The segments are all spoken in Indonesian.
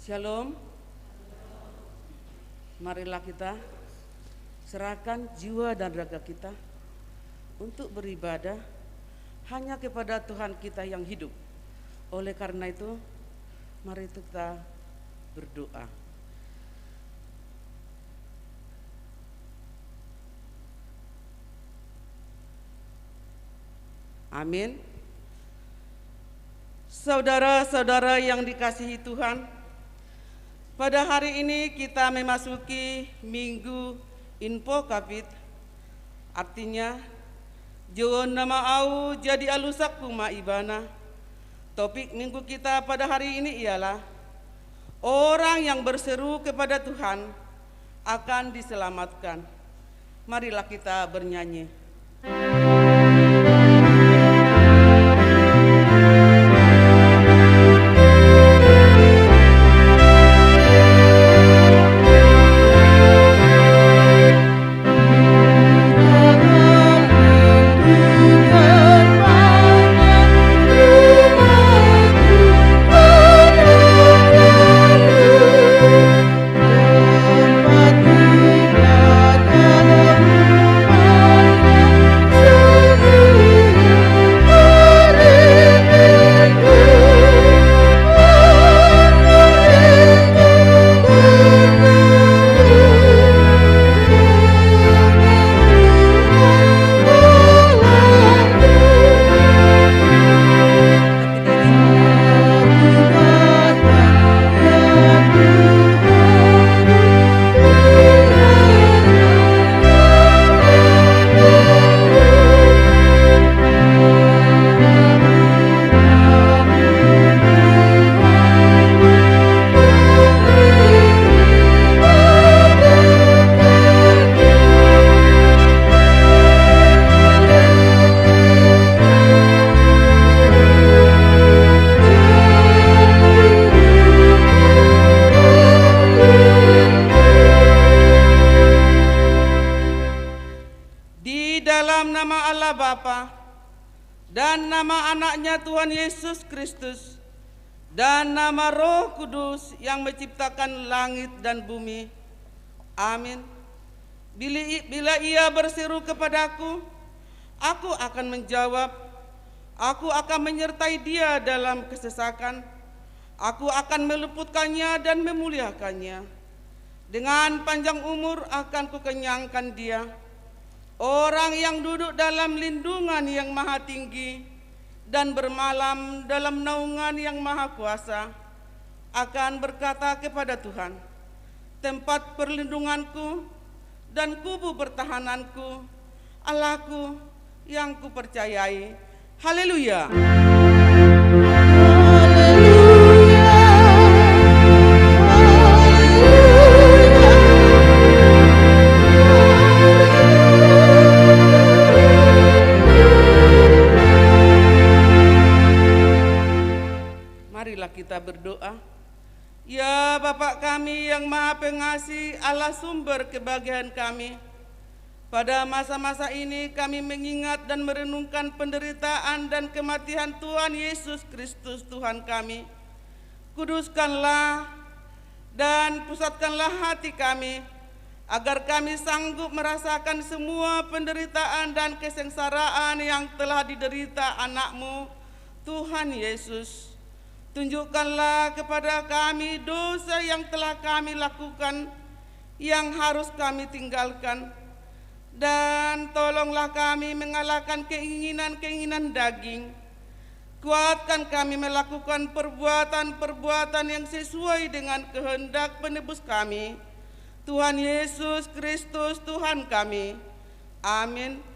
Shalom. Marilah kita serahkan jiwa dan raga kita untuk beribadah hanya kepada Tuhan kita yang hidup. Oleh karena itu, mari kita berdoa. Amin. Saudara-saudara yang dikasihi Tuhan, pada hari ini kita memasuki Minggu Info Kapit, artinya John nama au jadi alusak kuma ibana. Topik minggu kita pada hari ini ialah orang yang berseru kepada Tuhan akan diselamatkan. Marilah kita bernyanyi. Dan nama anaknya Tuhan Yesus Kristus dan nama Roh Kudus yang menciptakan langit dan bumi. Amin. Bila ia berseru kepadaku, aku akan menjawab. Aku akan menyertai dia dalam kesesakan. Aku akan meluputkannya dan memuliakannya. Dengan panjang umur akan kukenyangkan dia. Orang yang duduk dalam lindungan yang maha tinggi dan bermalam dalam naungan yang maha kuasa akan berkata kepada Tuhan, tempat perlindunganku dan kubu pertahananku, Allahku yang kupercayai. Haleluya. Marilah kita berdoa. Ya Bapa kami yang Maha Pengasih, Allah sumber kebahagiaan kami, pada masa-masa ini kami mengingat dan merenungkan penderitaan dan kematian Tuhan Yesus Kristus Tuhan kami. Kuduskanlah dan pusatkanlah hati kami, agar kami sanggup merasakan semua penderitaan dan kesengsaraan yang telah diderita anak-Mu, Tuhan Yesus. Tunjukkanlah kepada kami dosa yang telah kami lakukan, yang harus kami tinggalkan, dan tolonglah kami mengalahkan keinginan-keinginan daging. Kuatkan kami melakukan perbuatan-perbuatan yang sesuai dengan kehendak penebus kami, Tuhan Yesus Kristus Tuhan kami. Amin.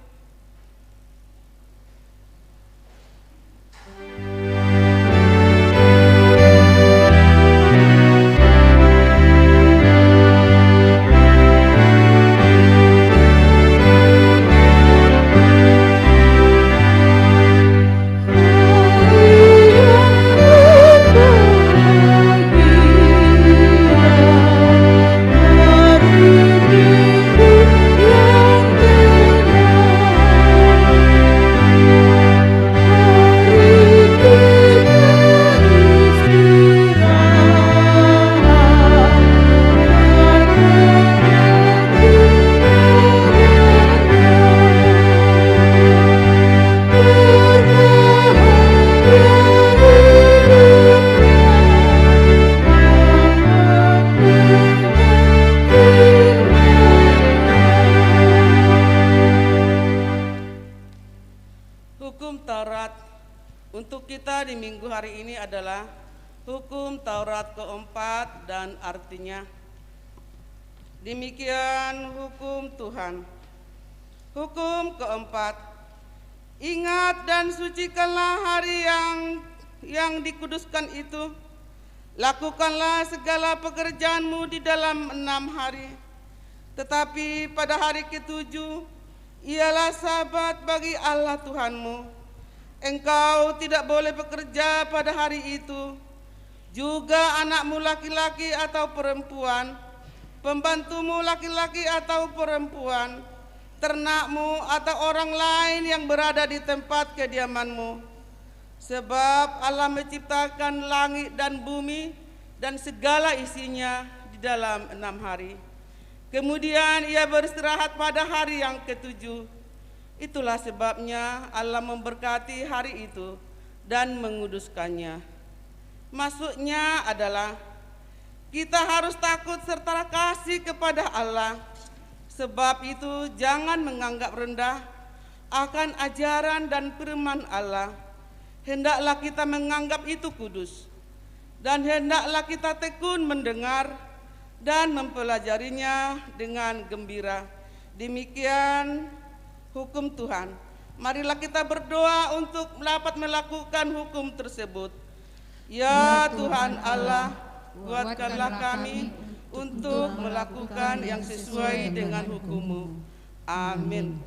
hukum Taurat keempat dan artinya. Demikian hukum Tuhan. Hukum keempat, ingat dan sucikanlah hari yang dikuduskan itu. Lakukanlah segala pekerjaanmu di dalam 6 hari. Tetapi pada hari ke-7 ialah Sabat bagi Allah Tuhanmu. Engkau tidak boleh bekerja pada hari itu. Juga anakmu laki-laki atau perempuan, pembantumu laki-laki atau perempuan, ternakmu atau orang lain yang berada di tempat kediamanmu. Sebab Allah menciptakan langit dan bumi dan segala isinya di dalam 6 hari. Kemudian ia beristirahat pada hari yang ke-7. Itulah sebabnya Allah memberkati hari itu dan menguduskannya. Maksudnya adalah kita harus takut serta kasih kepada Allah. Sebab itu jangan menganggap rendah akan ajaran dan firman Allah. Hendaklah kita menganggap itu kudus, dan hendaklah kita tekun mendengar dan mempelajarinya dengan gembira. Demikian hukum Tuhan. Marilah kita berdoa untuk dapat melakukan hukum tersebut. Ya Tuhan Allah, kuatkanlah kami untuk melakukan yang sesuai dengan hukum-Mu. Amin.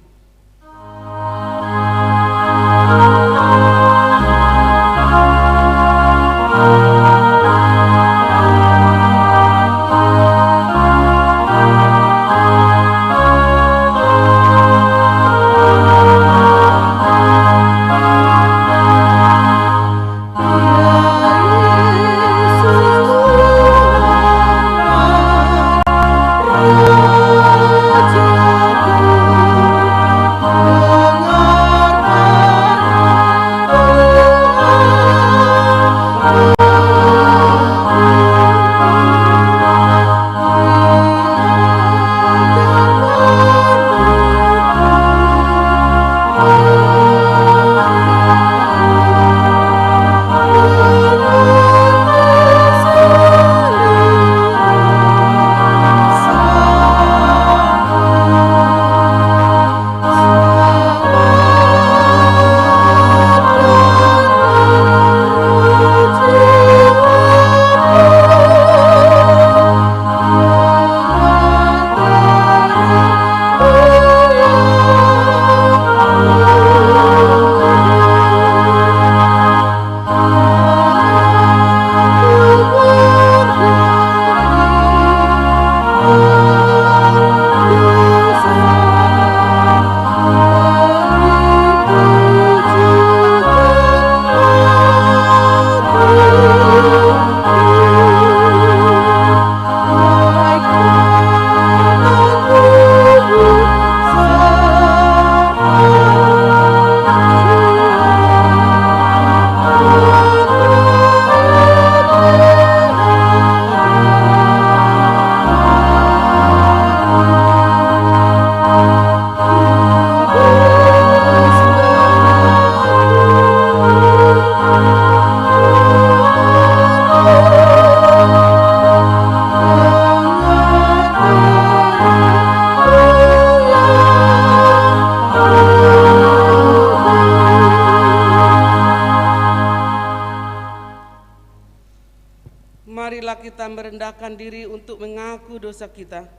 Marilah kita merendahkan diri untuk mengaku dosa kita.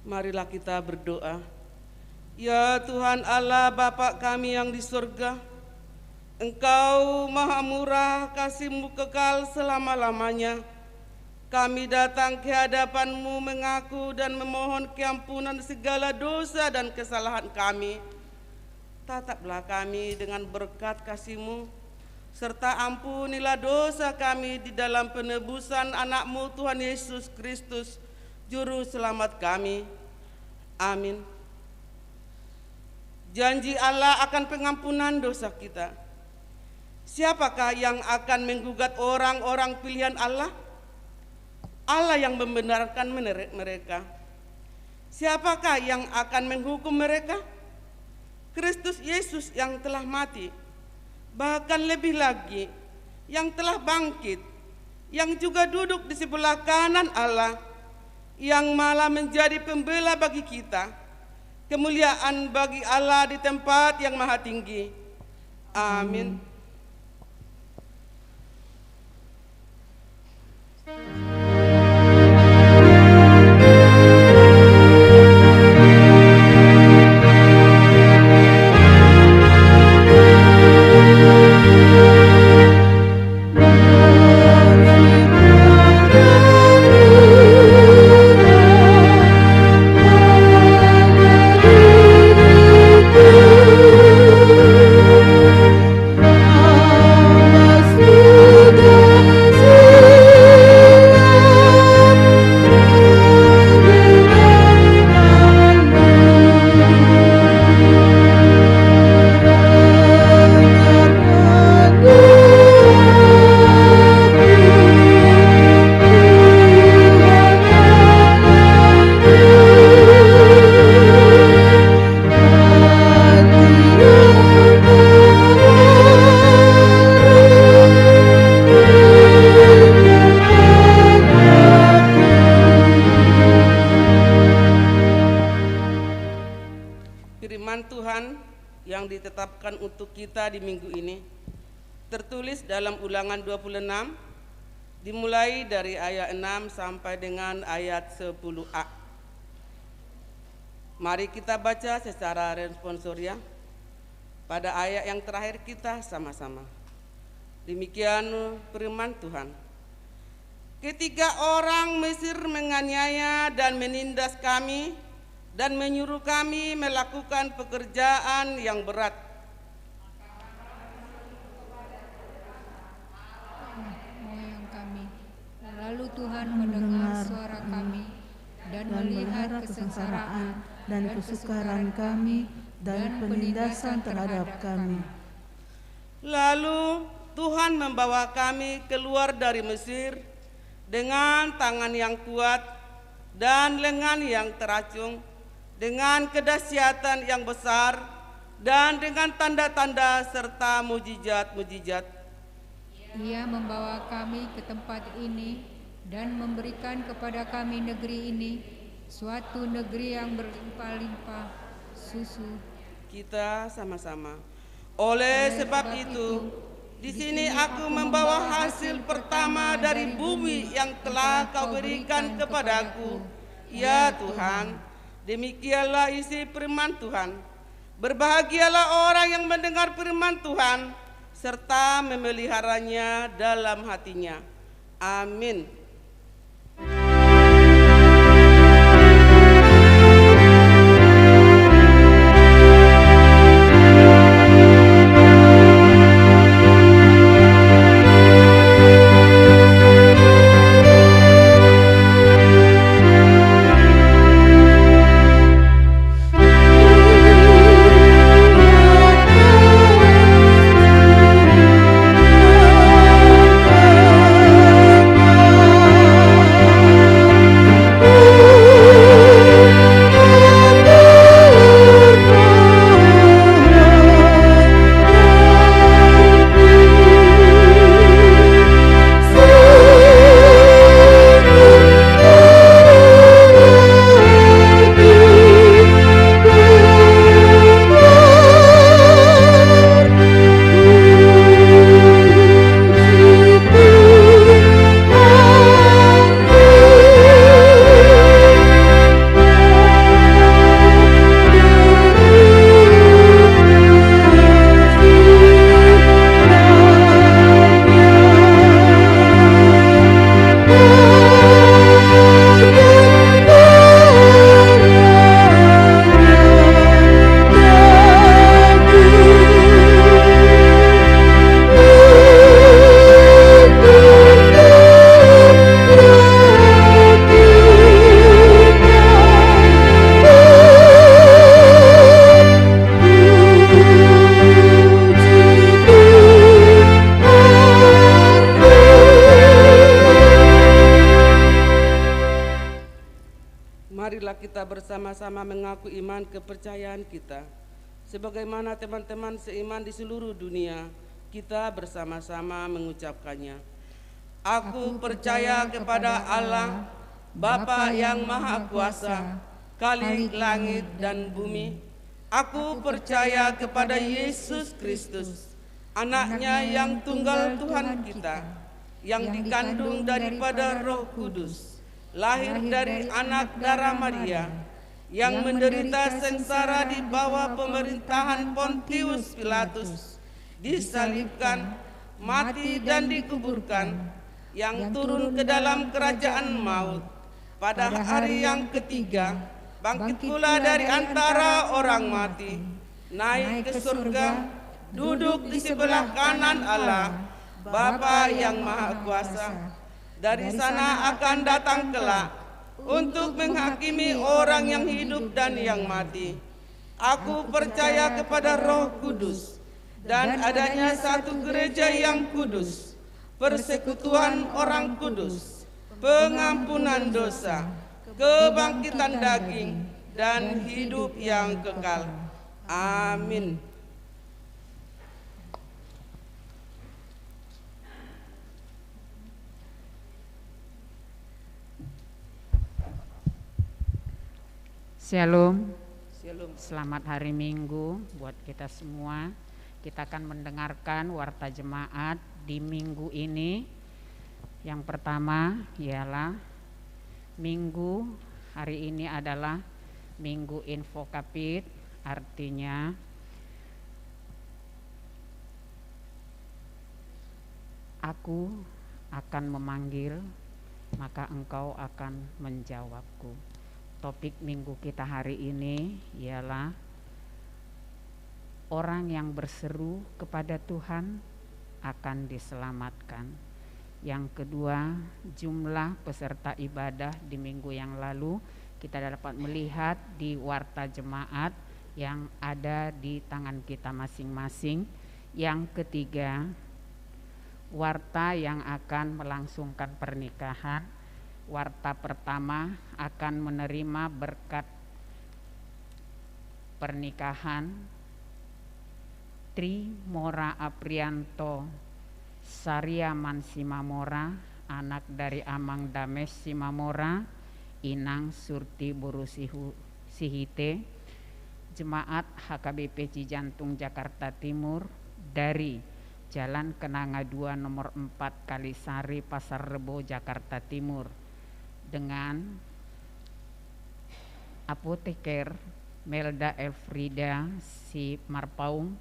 Marilah kita berdoa. Ya Tuhan Allah Bapa kami yang di surga, Engkau maha murah, kasih-Mu kekal selama-lamanya. Kami datang ke hadapan-Mu mengaku dan memohon keampunan segala dosa dan kesalahan kami. Tataplah kami dengan berkat kasih-Mu, serta ampunilah dosa kami di dalam penebusan anak-Mu Tuhan Yesus Kristus, Juru Selamat kami. Amin. Janji Allah akan pengampunan dosa kita. Siapakah yang akan menggugat orang-orang pilihan Allah? Allah yang membenarkan mereka. Siapakah yang akan menghukum mereka? Kristus Yesus yang telah mati, bahkan lebih lagi yang telah bangkit, yang juga duduk di sebelah kanan Allah, yang malah menjadi pembela bagi kita. Kemuliaan bagi Allah di tempat yang maha tinggi. Amin. Firman Tuhan yang ditetapkan untuk kita di minggu ini tertulis dalam Ulangan 26, dimulai dari ayat 6 sampai dengan ayat 10a. Mari kita baca secara responsoria pada ayat yang terakhir kita sama-sama. Demikian firman Tuhan. Ketika orang Mesir menganiaya dan menindas kami dan menyuruh kami melakukan pekerjaan yang berat, moyang kami. Lalu Tuhan mendengar suara kami dan melihat kesengsaraan dan kesukaran kami dan penindasan terhadap kami. Lalu Tuhan membawa kami keluar dari Mesir dengan tangan yang kuat dan lengan yang teracung, dengan kedahsyatan yang besar dan dengan tanda-tanda serta mujizat-mujizat. Ia membawa kami ke tempat ini dan memberikan kepada kami negeri ini, suatu negeri yang berlimpah-limpah susu. Kita sama-sama. Oleh sebab itu, di sini aku membawa hasil pertama dari bumi yang telah kau berikan kepadaku, ya Tuhan. Demikianlah isi firman Tuhan. Berbahagialah orang yang mendengar firman Tuhan serta memeliharanya dalam hatinya. Amin. Marilah kita bersama-sama mengaku iman kepercayaan kita. Sebagaimana teman-teman seiman di seluruh dunia, kita bersama-sama mengucapkannya. Aku percaya kepada Allah, Bapa yang Maha Kuasa, Khalik langit dan bumi. Aku percaya kepada Yesus Kristus, Anaknya yang tunggal Tuhan kita, yang dikandung daripada Roh Kudus, lahir dari anak darah Maria, yang menderita sengsara di bawah pemerintahan Pontius Pilatus, disalibkan, mati dan dikuburkan, yang turun ke dalam kerajaan maut, pada hari yang ketiga bangkit pula dari antara orang mati, naik ke surga, duduk di sebelah kanan Allah, Bapa yang Maha Kuasa. Dari sana akan datang kelak untuk menghakimi orang yang hidup dan yang mati. Aku percaya kepada Roh Kudus dan adanya satu gereja yang kudus, persekutuan orang kudus, pengampunan dosa, kebangkitan daging, dan hidup yang kekal. Amin. Shalom. Shalom. Selamat hari Minggu buat kita semua. Kita akan mendengarkan warta jemaat di minggu ini. Yang pertama ialah minggu hari ini adalah Minggu Infokapit, artinya aku akan memanggil, maka engkau akan menjawabku. Topik minggu kita hari ini ialah orang yang berseru kepada Tuhan akan diselamatkan. Yang kedua, jumlah peserta ibadah di minggu yang lalu kita dapat melihat di warta jemaat yang ada di tangan kita masing-masing. Yang ketiga, warta yang akan melangsungkan pernikahan. Warta pertama akan menerima berkat pernikahan Tri Mora Aprianto Sariaman Simamora, anak dari Amang Dames Simamora, Inang Surti Buru Sihite, Jemaat HKBP Cijantung Jakarta Timur, dari Jalan Kenanga 2 nomor 4 Kalisari Pasar Rebo Jakarta Timur, dengan apoteker Melda Elfrida si Marpaung,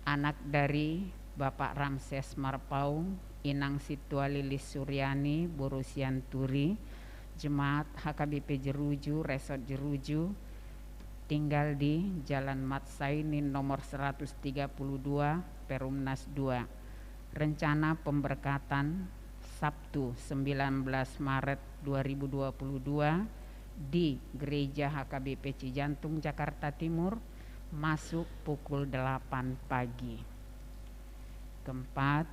anak dari Bapak Ramses Marpaung, Inang Situa Lilis Suryani Borusian Turi, Jemaat HKBP Jeruju Resort Jeruju, tinggal di Jalan Matsainin nomor 132 Perumnas 2. Rencana pemberkatan Sabtu 19 Maret 2022 di Gereja HKBP Cijantung Jakarta Timur, masuk pukul 8 pagi. Keempat,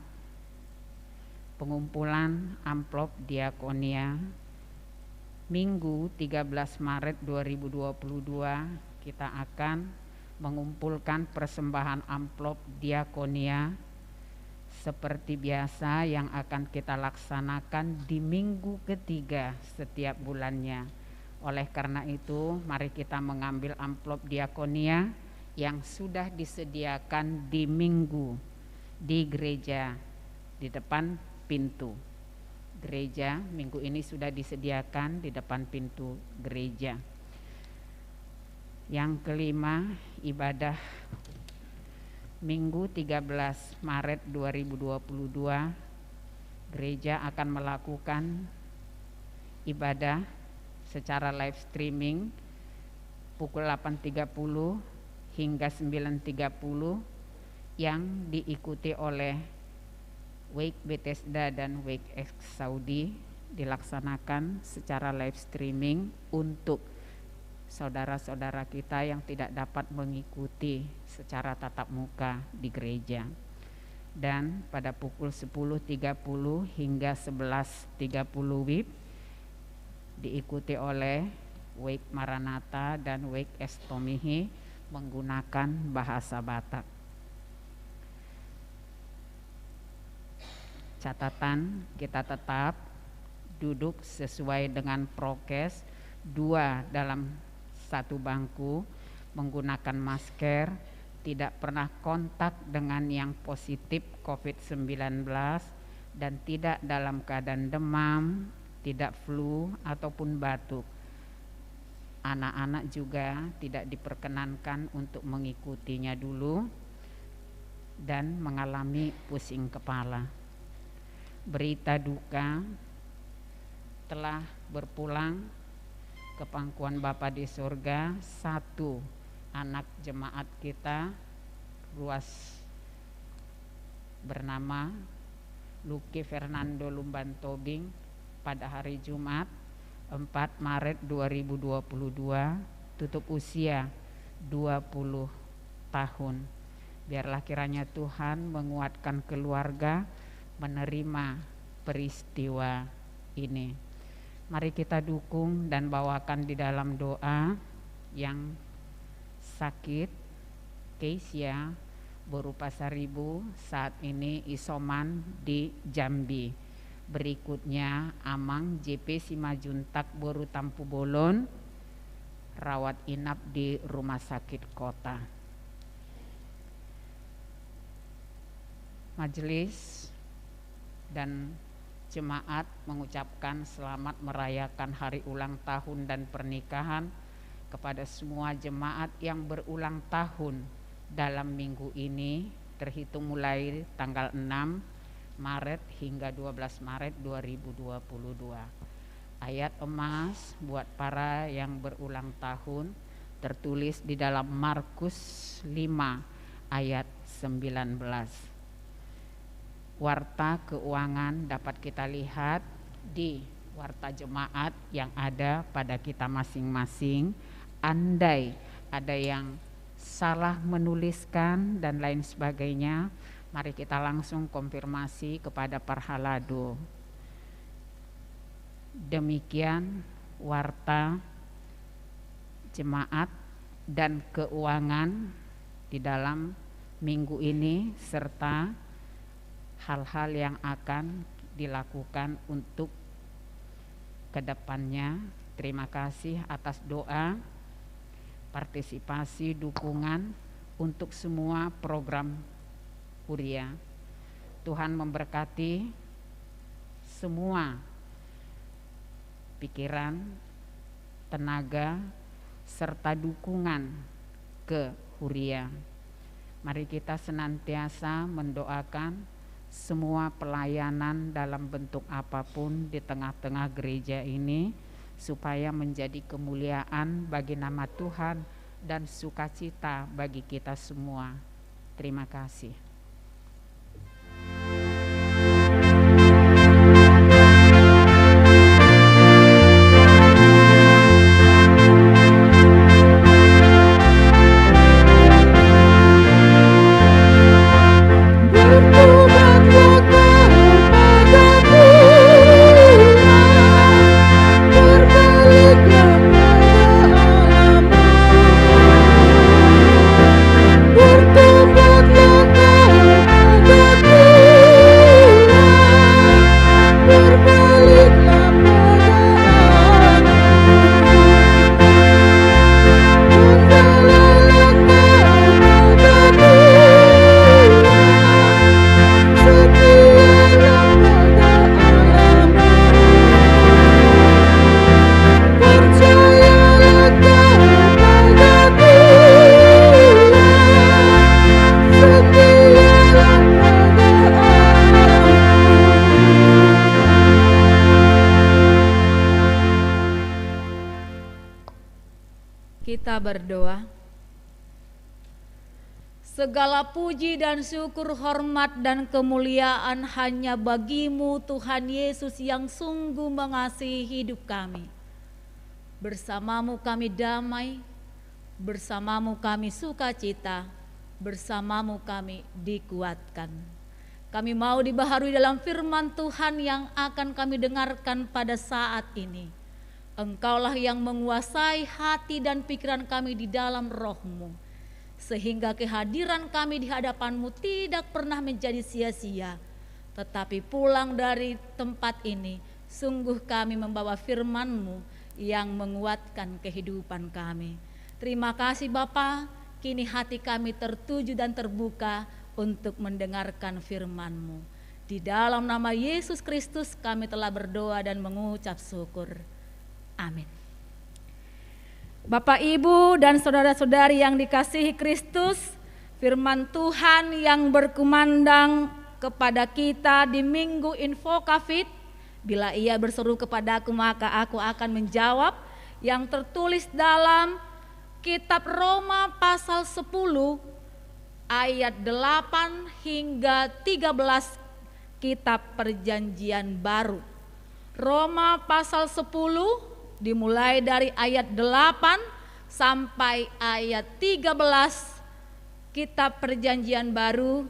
pengumpulan amplop diakonia Minggu 13 Maret 2022 kita akan mengumpulkan persembahan amplop diakonia seperti biasa yang akan kita laksanakan di minggu ketiga setiap bulannya. Oleh karena itu, mari kita mengambil amplop diakonia yang sudah disediakan di minggu di gereja di depan pintu. Gereja minggu ini sudah disediakan di depan pintu gereja. Yang kelima, ibadah Minggu 13 Maret 2022, gereja akan melakukan ibadah secara live streaming pukul 8.30 hingga 9.30 yang diikuti oleh Wake Bethesda dan Wake X Saudi, dilaksanakan secara live streaming untuk saudara-saudara kita yang tidak dapat mengikuti secara tatap muka di gereja. Dan pada pukul 10.30 hingga 11.30 WIB diikuti oleh Wake Maranatha dan Wake Estomihi menggunakan bahasa Batak. Catatan, kita tetap duduk sesuai dengan prokes, 2 dalam 1 bangku, menggunakan masker, tidak pernah kontak dengan yang positif COVID-19 dan tidak dalam keadaan demam, tidak flu ataupun batuk. Anak-anak juga tidak diperkenankan untuk mengikutinya dulu dan mengalami pusing kepala. Berita duka, telah berpulang ke pangkuan Bapa di surga 1 anak jemaat kita, ruas bernama Luki Fernando Lumban Tobing pada hari Jumat 4 Maret 2022, tutup usia 20 tahun. Biarlah kiranya Tuhan menguatkan keluarga menerima peristiwa ini. Mari kita dukung dan bawakan di dalam doa yang sakit, Keisha berupa Saribu saat ini isoman di Jambi. Berikutnya Amang JP Simajuntak Boru Tampu Bolon rawat inap di rumah sakit kota. Majelis dan jemaat mengucapkan selamat merayakan hari ulang tahun dan pernikahan kepada semua jemaat yang berulang tahun dalam minggu ini, terhitung mulai tanggal 6 Maret hingga 12 Maret 2022. Ayat emas buat para yang berulang tahun tertulis di dalam Markus 5 ayat 19. Warta keuangan dapat kita lihat di warta jemaat yang ada pada kita masing-masing. Andai ada yang salah menuliskan dan lain sebagainya, mari kita langsung konfirmasi kepada Parhalado. Demikian warta jemaat dan keuangan di dalam minggu ini serta hal-hal yang akan dilakukan untuk kedepannya. Terima kasih atas doa, partisipasi, dukungan untuk semua program Huria. Tuhan memberkati semua pikiran, tenaga, serta dukungan ke Huria. Mari kita senantiasa mendoakan semua pelayanan dalam bentuk apapun di tengah-tengah gereja ini supaya menjadi kemuliaan bagi nama Tuhan dan sukacita bagi kita semua. Terima kasih. Kita berdoa. Segala puji dan syukur, hormat dan kemuliaan hanya bagi-Mu Tuhan Yesus yang sungguh mengasihi hidup kami. Bersama-Mu kami damai, bersama-Mu kami sukacita, bersama-Mu kami dikuatkan. Kami mau dibaharui dalam firman Tuhan yang akan kami dengarkan pada saat ini. Engkaulah yang menguasai hati dan pikiran kami di dalam roh-Mu, sehingga kehadiran kami di hadapan-Mu tidak pernah menjadi sia-sia, tetapi pulang dari tempat ini sungguh kami membawa firman-Mu yang menguatkan kehidupan kami. Terima kasih Bapa, kini hati kami tertuju dan terbuka untuk mendengarkan firman-Mu. Di dalam nama Yesus Kristus kami telah berdoa dan mengucap syukur. Amin. Bapak, Ibu, dan saudara-saudari yang dikasihi Kristus, firman Tuhan yang berkumandang kepada kita di Minggu Info Covid, bila ia berseru kepadaku maka aku akan menjawab, yang tertulis dalam Kitab Roma pasal 10 ayat 8 hingga 13 Kitab Perjanjian Baru. Roma pasal 10 dimulai dari ayat 8 sampai ayat 13 Kitab Perjanjian Baru.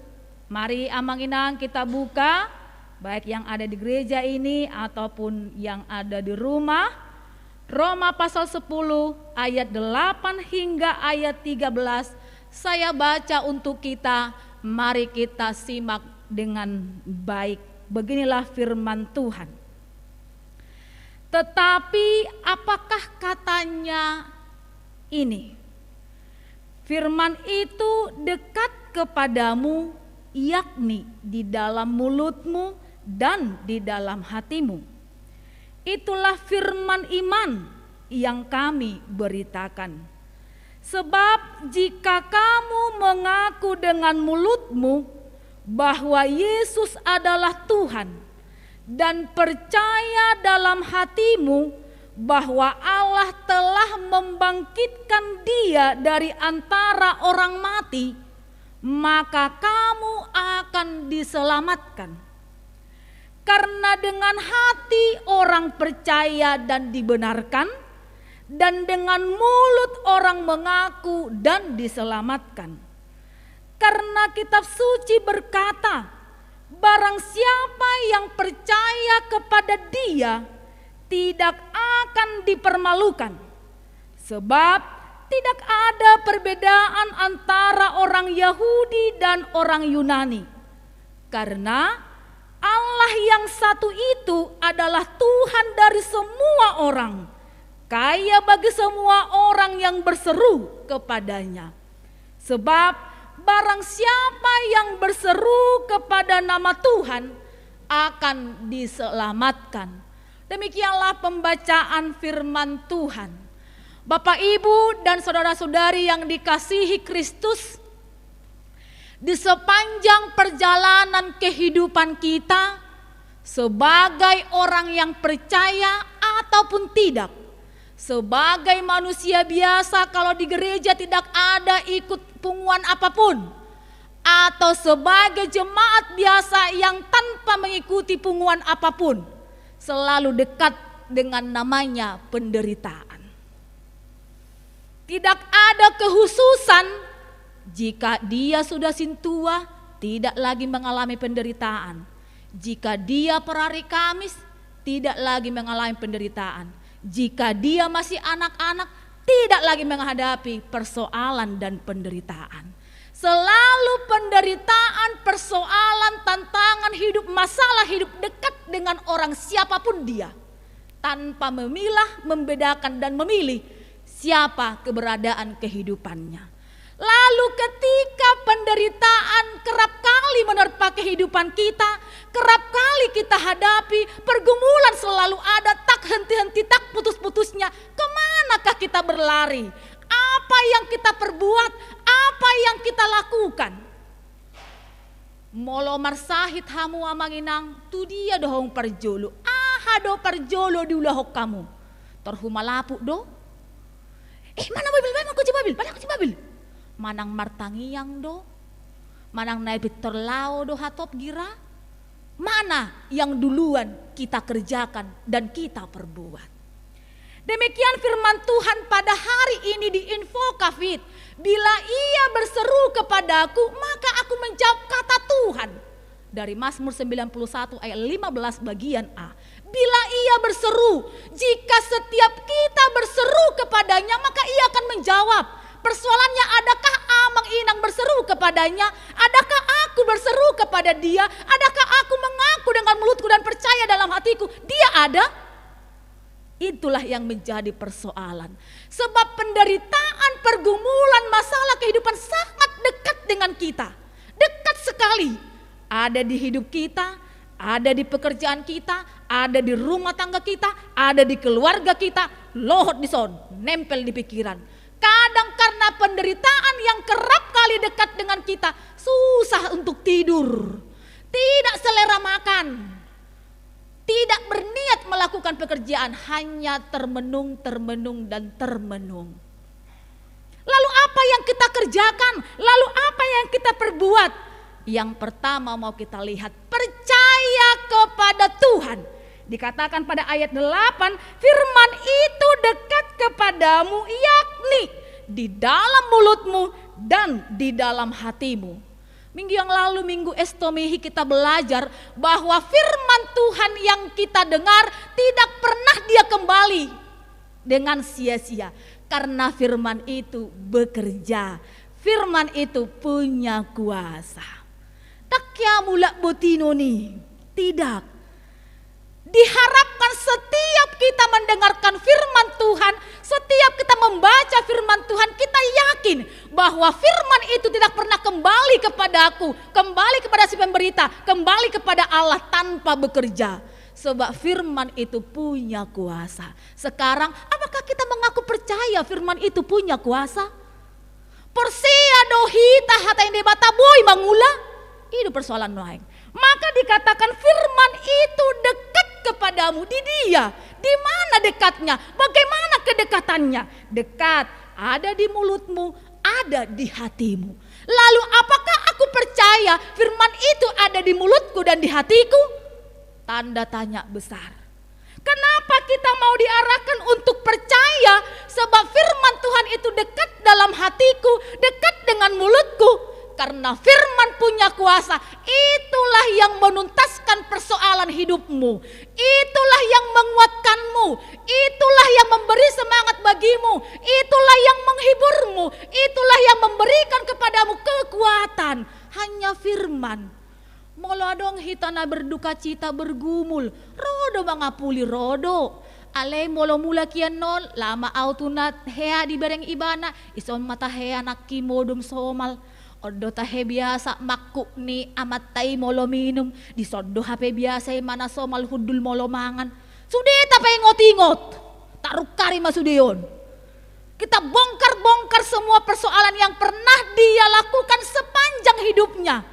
Mari Amanginang kita buka, baik yang ada di gereja ini ataupun yang ada di rumah. Roma pasal 10 ayat 8 hingga ayat 13 saya baca untuk kita, mari kita simak dengan baik. Beginilah firman Tuhan. Tetapi apakah katanya ini? Firman itu dekat kepadamu, yakni di dalam mulutmu dan di dalam hatimu. Itulah firman iman yang kami beritakan. Sebab jika kamu mengaku dengan mulutmu bahwa Yesus adalah Tuhan dan percaya dalam hatimu bahwa Allah telah membangkitkan Dia dari antara orang mati, maka kamu akan diselamatkan. Karena dengan hati orang percaya dan dibenarkan, dan dengan mulut orang mengaku dan diselamatkan. Karena kitab suci berkata, barang siapa yang percaya kepada Dia tidak akan dipermalukan. Sebab tidak ada perbedaan antara orang Yahudi dan orang Yunani. Karena Allah yang satu itu adalah Tuhan dari semua orang, kaya bagi semua orang yang berseru kepadanya. Sebab barang siapa yang berseru kepada nama Tuhan akan diselamatkan. Demikianlah pembacaan firman Tuhan. Bapak, Ibu, dan saudara-saudari yang dikasihi Kristus, di sepanjang perjalanan kehidupan kita sebagai orang yang percaya ataupun tidak, sebagai manusia biasa kalau di gereja tidak ada ikut punguan apapun, atau sebagai jemaat biasa yang tanpa mengikuti punguan apapun, selalu dekat dengan namanya penderitaan. Tidak ada kekhususan jika dia sudah sintua, tidak lagi mengalami penderitaan. Jika dia per hari Kamis, tidak lagi mengalami penderitaan. Jika dia masih anak-anak, tidak lagi menghadapi persoalan dan penderitaan. Selalu penderitaan, persoalan, tantangan hidup, masalah hidup dekat dengan orang siapapun dia, tanpa memilah, membedakan dan memilih siapa keberadaan kehidupannya. Lalu ketika penderitaan kerap kali menerpa kehidupan kita, kerap kali kita hadapi, pergumulan selalu ada, tak henti-henti, tak putus-putusnya. Kemanakah kita berlari? Apa yang kita perbuat? Apa yang kita lakukan? Molomar sahit hamu amanginang, tu dia dohong perjolo. Do perjolo diulahok kamu. Terhumalapu do. Mana mobil? Mana kunci mobil? Mana kunci mobil? Manang martangiang do, manang naibit terlau do hatop gira. Mana yang duluan kita kerjakan dan kita perbuat. Demikian firman Tuhan pada hari ini di Info Covid. Bila ia berseru kepadaku, maka aku menjawab kata Tuhan. Dari Mazmur 91 ayat 15 bagian A. Bila ia berseru, jika setiap kita berseru kepadanya, maka ia akan menjawab. Persoalannya, adakah Amang Inang berseru kepadanya? Adakah aku berseru kepada dia? Adakah aku dengan mulutku dan percaya dalam hatiku dia ada, itulah yang menjadi persoalan. Sebab penderitaan, pergumulan, masalah kehidupan sangat dekat dengan kita. Dekat sekali. Ada di hidup kita, ada di pekerjaan kita, ada di rumah tangga kita, ada di keluarga kita, lohot di son, nempel di pikiran. Kadang karena penderitaan yang kerap kali dekat dengan kita, susah untuk tidur, tidak selera makan, tidak berniat melakukan pekerjaan, hanya termenung, dan termenung. Lalu apa yang kita kerjakan? Lalu apa yang kita perbuat? Yang pertama mau kita lihat, percaya kepada Tuhan. Dikatakan pada ayat 8, firman itu dekat kepadamu, yakni di dalam mulutmu dan di dalam hatimu. Minggu yang lalu, minggu Estomihi, kita belajar bahwa firman Tuhan yang kita dengar tidak pernah dia kembali dengan sia-sia. Karena firman itu bekerja, firman itu punya kuasa. Takya mulak botino nih, tidak. Diharapkan setiap kita mendengarkan firman Tuhan, setiap kita membaca firman Tuhan, kita yakin bahwa firman itu tidak pernah kembali kepada aku, kembali kepada si pemberita, kembali kepada Allah tanpa bekerja. Sebab firman itu punya kuasa. Sekarang apakah kita mengaku percaya firman itu punya kuasa? Persia dohita hata yang debata boy mangula. Itu persoalan lain. Maka dikatakan firman itu dekat kepadamu, di dia. Di mana dekatnya? Bagaimana kedekatannya? Dekat, ada di mulutmu, ada di hatimu. Lalu apakah aku percaya firman itu ada di mulutku dan di hatiku? Tanda tanya besar. Kenapa kita mau diarahkan untuk percaya? Sebab firman Tuhan itu dekat dalam hatiku, dekat dengan mulutku. Karena firman punya kuasa, itulah yang menuntaskan persoalan hidupmu. Itulah yang menguatkanmu. Itulah yang memberi semangat bagimu. Itulah yang menghiburmu. Itulah yang memberikan kepadamu kekuatan. Hanya firman. Molo dong hitana berduka cita bergumul. Rodo mangapuli rodo. Ale molo mula kian nol. Lama autunat hea di bareng ibana. Ison mata hea nakki modum somal. Odo tahe biasa makuk ni amat tai molo minum. Disodo hape biasa mana somal hudul molo mangan. Sudah tapi ngot-ngot. Taruh kari masudion. Kita bongkar-bongkar semua persoalan yang pernah dia lakukan sepanjang hidupnya.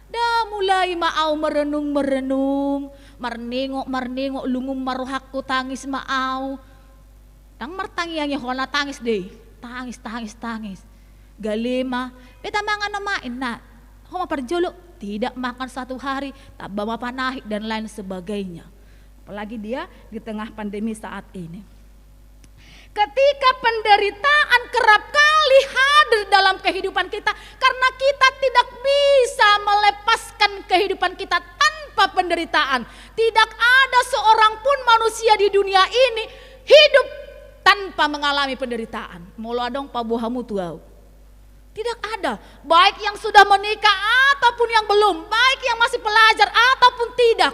Dah mulai maau merenung, marnengok lungum maruhakku tangis maau. Dang martangi yang hona tangis deh. Tangis. Galema, beta mangan namain na. Homa perjolo, tidak makan 1 hari, tak bawa panah dan lain sebagainya. Apalagi dia di tengah pandemi saat ini. Ketika penderitaan kerap kali hadir dalam kehidupan kita, karena kita tidak bisa melepaskan kehidupan kita tanpa penderitaan. Tidak ada seorang pun manusia di dunia ini hidup tanpa mengalami penderitaan. Molo adong pabuhamu tuau. Tidak ada, baik yang sudah menikah ataupun yang belum, baik yang masih pelajar ataupun tidak,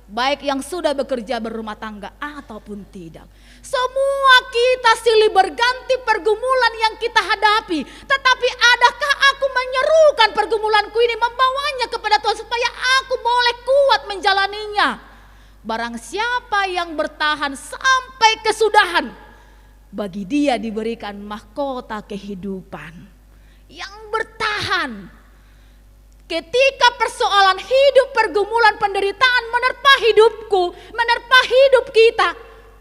baik yang sudah bekerja berumah tangga ataupun tidak. Semua kita silih berganti pergumulan yang kita hadapi. Tetapi adakah aku menyerukan pergumulanku ini, membawanya kepada Tuhan supaya aku boleh kuat menjalaninya? Barang siapa yang bertahan sampai kesudahan, bagi dia diberikan mahkota kehidupan. Yang bertahan ketika persoalan hidup, pergumulan, penderitaan menerpa hidupku, menerpa hidup kita.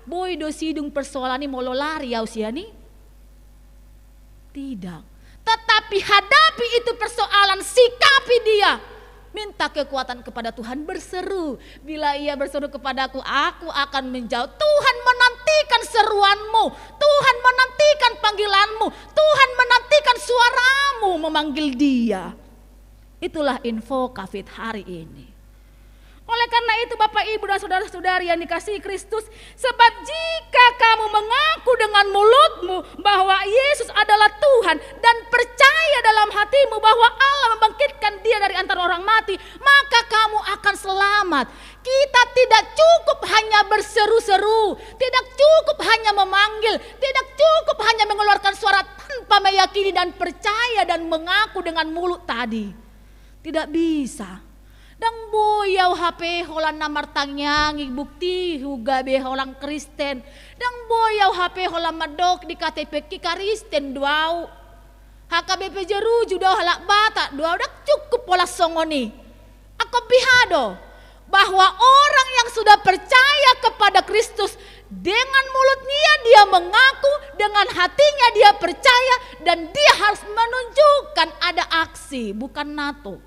Boy do sidung persoalan ini molo lari ya usia nih? Tidak. Tetapi hadapi itu persoalan, sikapi dia. Minta kekuatan kepada Tuhan, berseru. Bila ia berseru kepadaku, aku akan menjawab. Tuhan menantikan seruanmu. Tuhan menantikan panggilanmu. Tuhan menantikan suaramu memanggil dia. Itulah info Kafit hari ini. Oleh karena itu Bapak Ibu dan saudara-saudari yang dikasihi Kristus, sebab jika kamu mengaku dengan mulutmu bahwa Yesus adalah Tuhan dan percaya dalam hatimu bahwa Allah membangkitkan dia dari antara orang mati, maka kamu akan selamat. Kita tidak cukup hanya berseru-seru, tidak cukup hanya memanggil, tidak cukup hanya mengeluarkan suara tanpa meyakini dan percaya dan mengaku dengan mulut tadi. Tidak bisa. Dang boyau HP holan namar tangnyangi bukti huga be holang Kristen. Dang boyau HP holan madok di KTP ki Kristen duau. HKBP jeru juda halak bata duau dak cukup pola songoni. Aku pihado bahwa orang yang sudah percaya kepada Kristus dengan mulutnya dia mengaku, dengan hatinya dia percaya, dan dia harus menunjukkan ada aksi, bukan NATO.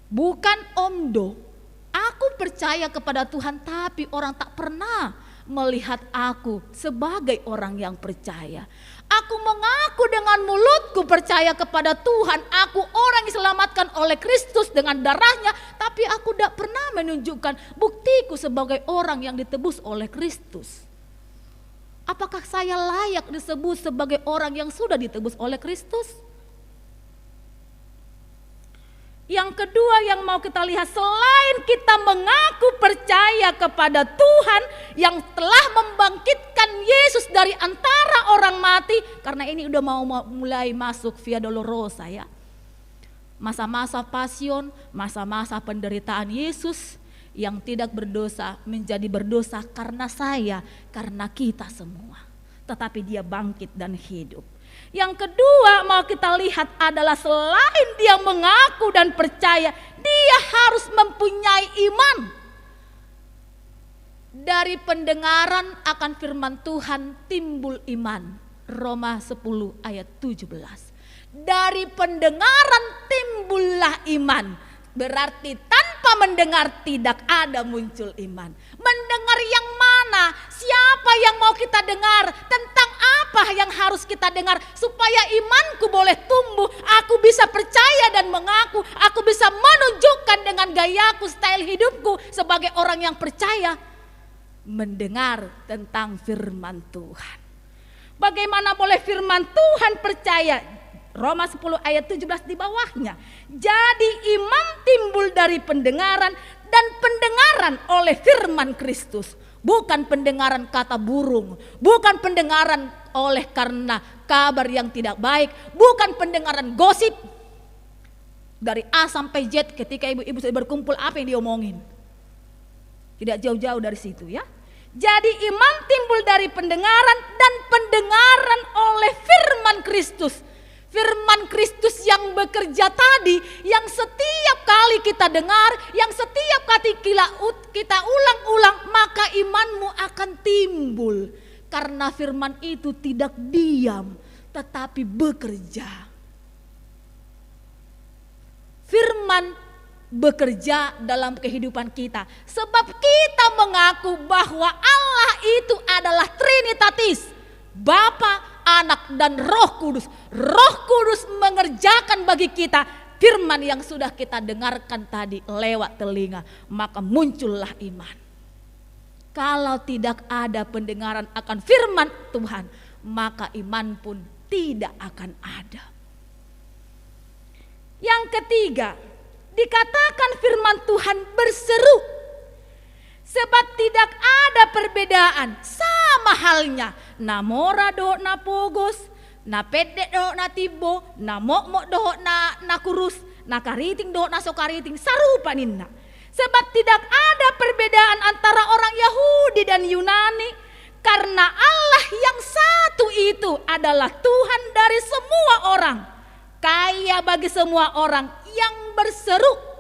Bukan omdo. Aku percaya kepada Tuhan tapi orang tak pernah melihat aku sebagai orang yang percaya. Aku mengaku dengan mulutku percaya kepada Tuhan. Aku orang yang diselamatkan oleh Kristus dengan darahnya. Tapi aku tidak pernah menunjukkan buktiku sebagai orang yang ditebus oleh Kristus. Apakah saya layak disebut sebagai orang yang sudah ditebus oleh Kristus? Yang kedua yang mau kita lihat, selain kita mengaku percaya kepada Tuhan yang telah membangkitkan Yesus dari antara orang mati, karena ini udah mau mulai masuk Via Dolorosa ya. Masa-masa pasion, masa-masa penderitaan Yesus yang tidak berdosa menjadi berdosa karena saya, karena kita semua. Tetapi dia bangkit dan hidup. Yang kedua mau kita lihat adalah selain dia mengaku dan percaya, dia harus mempunyai iman. Dari pendengaran akan firman Tuhan timbul iman. Roma 10 ayat 17. Dari pendengaran timbullah iman. Berarti tanpa mendengar tidak ada muncul iman. Mendengar yang mana? Siapa yang mau kita dengar? Tentang apa yang harus kita dengar? Supaya imanku boleh tumbuh. Aku bisa percaya dan mengaku. Aku bisa menunjukkan dengan gayaku, style hidupku sebagai orang yang percaya. Mendengar tentang firman Tuhan. Bagaimana boleh firman Tuhan percaya? Roma 10 ayat 17 di bawahnya. Jadi iman timbul dari pendengaran dan pendengaran oleh firman Kristus. Bukan pendengaran kata burung. Bukan pendengaran oleh karena kabar yang tidak baik. Bukan pendengaran gosip. Dari A sampai Z ketika ibu-ibu berkumpul apa yang diomongin. Tidak jauh-jauh dari situ ya. Jadi iman timbul dari pendengaran dan pendengaran oleh firman Kristus. Firman Kristus yang bekerja tadi, yang setiap kali kita dengar, yang setiap kali kita ulang-ulang, maka imanmu akan timbul. Karena firman itu tidak diam, tetapi bekerja. Firman bekerja dalam kehidupan kita. Sebab kita mengaku bahwa Allah itu adalah Trinitatis. Bapa, Anak dan Roh Kudus. Roh Kudus mengerjakan bagi kita firman yang sudah kita dengarkan tadi lewat telinga, maka muncullah iman. Kalau tidak ada pendengaran akan firman Tuhan, maka iman pun tidak akan ada. Yang ketiga, dikatakan firman Tuhan berseru. Sebab tidak ada perbedaan, sama halnya. Na mora do na pogos, na pede do na tibo, na mok do na kurus, na kariting do na sokariting, sarupa ninna. Sebab tidak ada perbedaan antara orang Yahudi dan Yunani, karena Allah yang satu itu adalah Tuhan dari semua orang, kaya bagi semua orang yang berseru.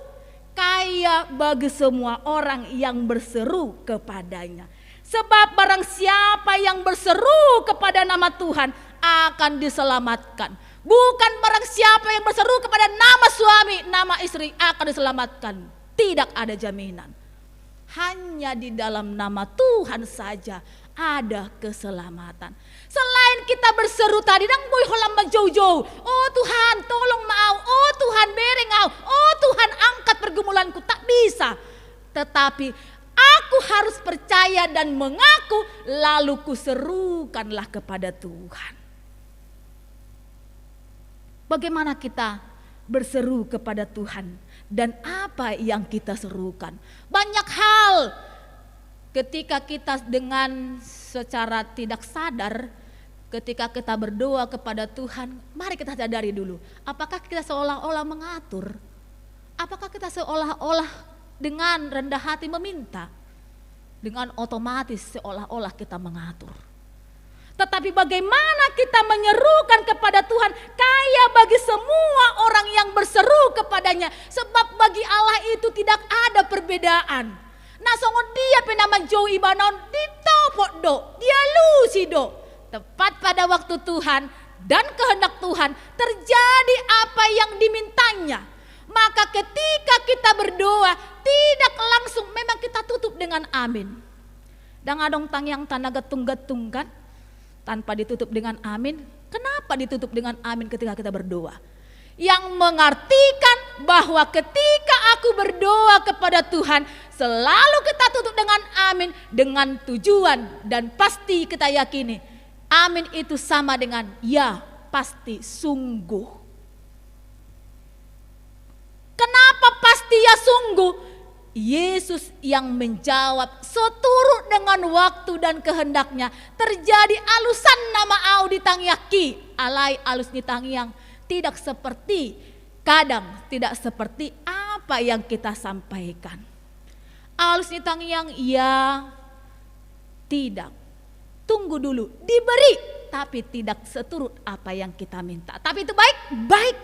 Kaya bagi semua orang yang berseru kepadanya. Sebab barang siapa yang berseru kepada nama Tuhan akan diselamatkan. Bukan barang siapa yang berseru kepada nama suami, nama istri akan diselamatkan. Tidak ada jaminan. Hanya di dalam nama Tuhan saja ada keselamatan. Selain kita berseru tadi, nang boy holam majau-jau. Oh Tuhan, tolong mau. Oh Tuhan, bereng au. Oh Tuhan, angkat pergumulanku. Tak bisa. Tetapi aku harus percaya dan mengaku, lalu kuserukanlah kepada Tuhan. Bagaimana kita berseru kepada Tuhan? dan apa yang kita serukan. Banyak hal ketika kita dengan secara tidak sadar, ketika kita berdoa kepada Tuhan, mari kita sadari dulu, apakah kita seolah-olah mengatur? Apakah kita seolah-olah dengan rendah hati meminta? Dengan otomatis seolah-olah kita mengatur. Tetapi bagaimana kita menyerukan kepada Tuhan, kaya bagi semua orang yang berseru kepadanya. Sebab bagi Allah itu tidak ada perbedaan. Nah songon dia penama Joe Ibanon ditopok do, dia lusi do. Tepat pada waktu Tuhan dan kehendak Tuhan terjadi apa yang dimintanya. Maka ketika kita berdoa tidak langsung, memang kita tutup dengan amin. Dan adong tang yang tanah getung-getung kan, tanpa ditutup dengan amin. Kenapa ditutup dengan amin ketika kita berdoa? Yang mengartikan bahwa ketika aku berdoa kepada Tuhan, selalu kita tutup dengan amin, dengan tujuan dan pasti kita yakini amin itu sama dengan ya, pasti, sungguh. Kenapa pasti ya sungguh? Yesus yang menjawab seturut dengan waktu dan kehendaknya. Terjadi alusan nama au ditang yaki alai alus nitang yang tidak seperti kadang tidak seperti apa yang kita sampaikan. Alus nitang yang ya tidak. Tunggu dulu, diberi tapi tidak seturut apa yang kita minta. Tapi itu baik, baik.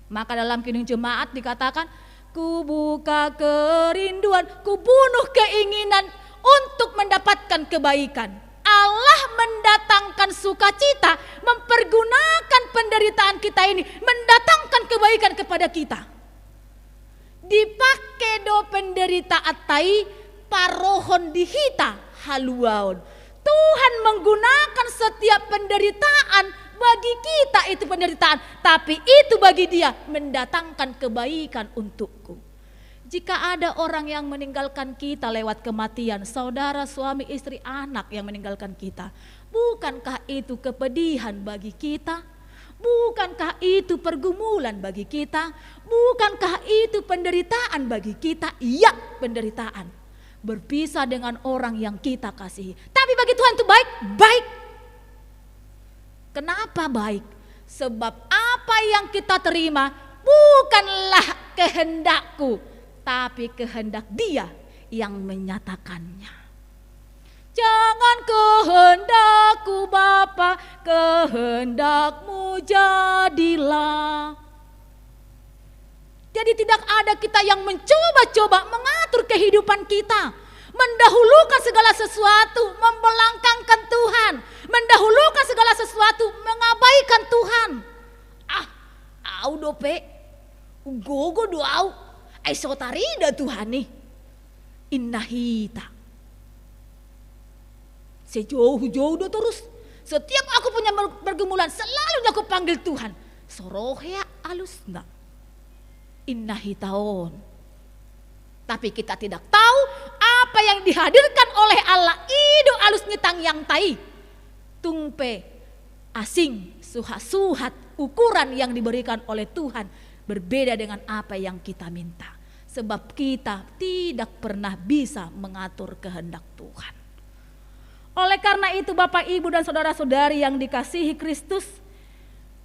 Maka dalam kidung jemaat dikatakan, ku buka kerinduan, ku bunuh keinginan untuk mendapatkan kebaikan. Allah mendatangkan sukacita, mempergunakan penderitaan kita ini, mendatangkan kebaikan kepada kita. Dipakai do penderita atai, parohon dihita haluaon. Tuhan menggunakan setiap penderitaan. Bagi kita itu penderitaan, tapi itu bagi dia mendatangkan kebaikan untukku. Jika ada orang yang meninggalkan kita lewat kematian, saudara, suami, istri, anak yang meninggalkan kita, bukankah itu kepedihan bagi kita? Bukankah itu pergumulan bagi kita? Bukankah itu penderitaan bagi kita? Iya, penderitaan. Berpisah dengan orang yang kita kasihi. Tapi bagi Tuhan itu baik, baik. Kenapa baik? Sebab apa yang kita terima bukanlah kehendakku, tapi kehendak Dia yang menyatakannya. Jangan kehendakku Bapa, kehendakmu jadilah. Jadi tidak ada kita yang mencoba-coba mengatur kehidupan kita, mendahulukan segala sesuatu, membelangkangkan Tuhan, mendahulukan segala sesuatu, mengabaikan Tuhan. Au dope, gogo doau, sotarida Tuhan nih, innahita. Sejauh-jauh do terus, setiap aku punya pergumulan, selalu aku panggil Tuhan. Sorohya alus enggak, innahitaon. Tapi kita tidak tahu apa yang dihadirkan oleh Allah ido alus nyitang yang tai. Tungpe asing suhat-suhat ukuran yang diberikan oleh Tuhan berbeda dengan apa yang kita minta. Sebab kita tidak pernah bisa mengatur kehendak Tuhan. Oleh karena itu Bapak, Ibu dan saudara-saudari yang dikasihi Kristus,